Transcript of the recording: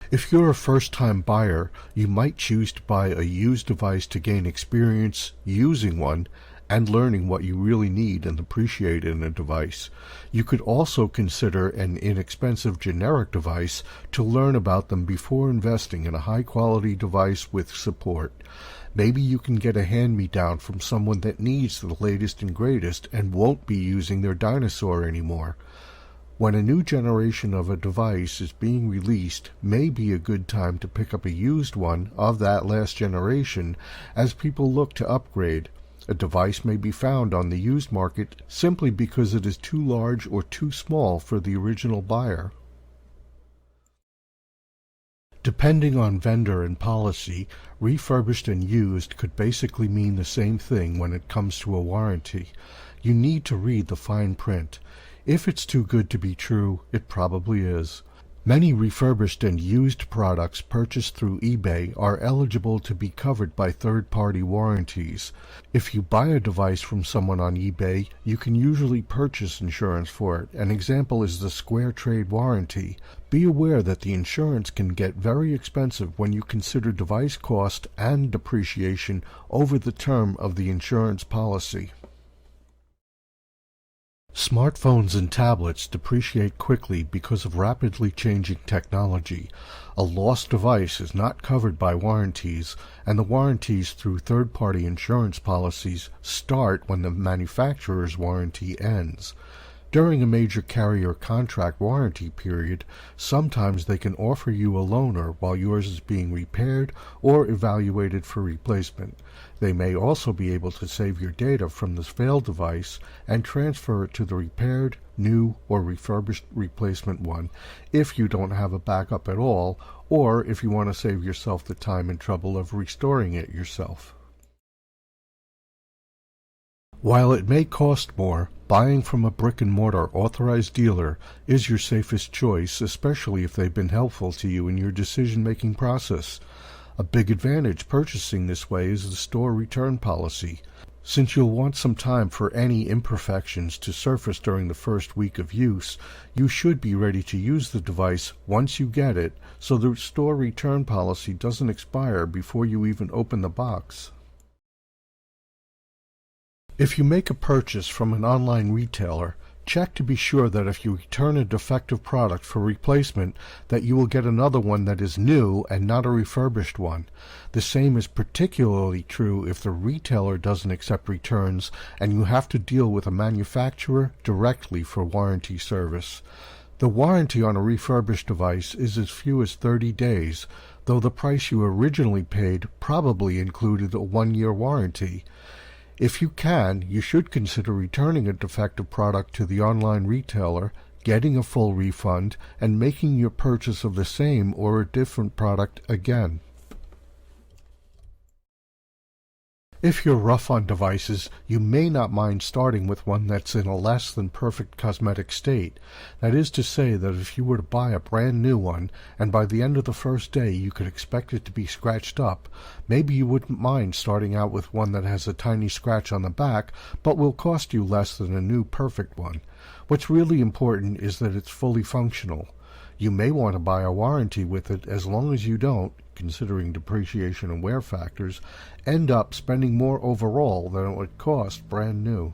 If you're a first-time buyer, you might choose to buy a used device to gain experience using one and learning what you really need and appreciate in a device. You could also consider an inexpensive generic device to learn about them before investing in a high-quality device with support. Maybe you can get a hand-me-down from someone that needs the latest and greatest and won't be using their dinosaur anymore. When a new generation of a device is being released, may be a good time to pick up a used one of that last generation as people look to upgrade. A device may be found on the used market simply because it is too large or too small for the original buyer. Depending on vendor and policy, refurbished and used could basically mean the same thing when it comes to a warranty. You need to read the fine print. If it's too good to be true, it probably is. Many refurbished and used products purchased through eBay are eligible to be covered by third-party warranties. If you buy a device from someone on eBay, you can usually purchase insurance for it. An example is the Square Trade warranty. Be aware that the insurance can get very expensive when you consider device cost and depreciation over the term of the insurance policy. Smartphones and tablets depreciate quickly because of rapidly changing technology. A lost device is not covered by warranties, and the warranties through third-party insurance policies start when the manufacturer's warranty ends. During a major carrier contract warranty period, sometimes they can offer you a loaner while yours is being repaired or evaluated for replacement. They may also be able to save your data from the failed device and transfer it to the repaired, new, or refurbished replacement one if you don't have a backup at all, or if you want to save yourself the time and trouble of restoring it yourself. While it may cost more, buying from a brick-and-mortar authorized dealer is your safest choice, especially if they've been helpful to you in your decision-making process. A big advantage purchasing this way is the store return policy. Since you'll want some time for any imperfections to surface during the first week of use, you should be ready to use the device once you get it, so the store return policy doesn't expire before you even open the box. If you make a purchase from an online retailer, check to be sure that if you return a defective product for replacement, that you will get another one that is new and not a refurbished one. The same is particularly true if the retailer doesn't accept returns and you have to deal with a manufacturer directly for warranty service. The warranty on a refurbished device is as few as 30 days, though the price you originally paid probably included a 1-year warranty. If you can, you should consider returning a defective product to the online retailer, getting a full refund, and making your purchase of the same or a different product again. If you're rough on devices, you may not mind starting with one that's in a less than perfect cosmetic state. That is to say that if you were to buy a brand new one, and by the end of the first day you could expect it to be scratched up, maybe you wouldn't mind starting out with one that has a tiny scratch on the back, but will cost you less than a new perfect one. What's really important is that it's fully functional. You may want to buy a warranty with it as long as you don't, considering depreciation and wear factors, end up spending more overall than it would cost brand new.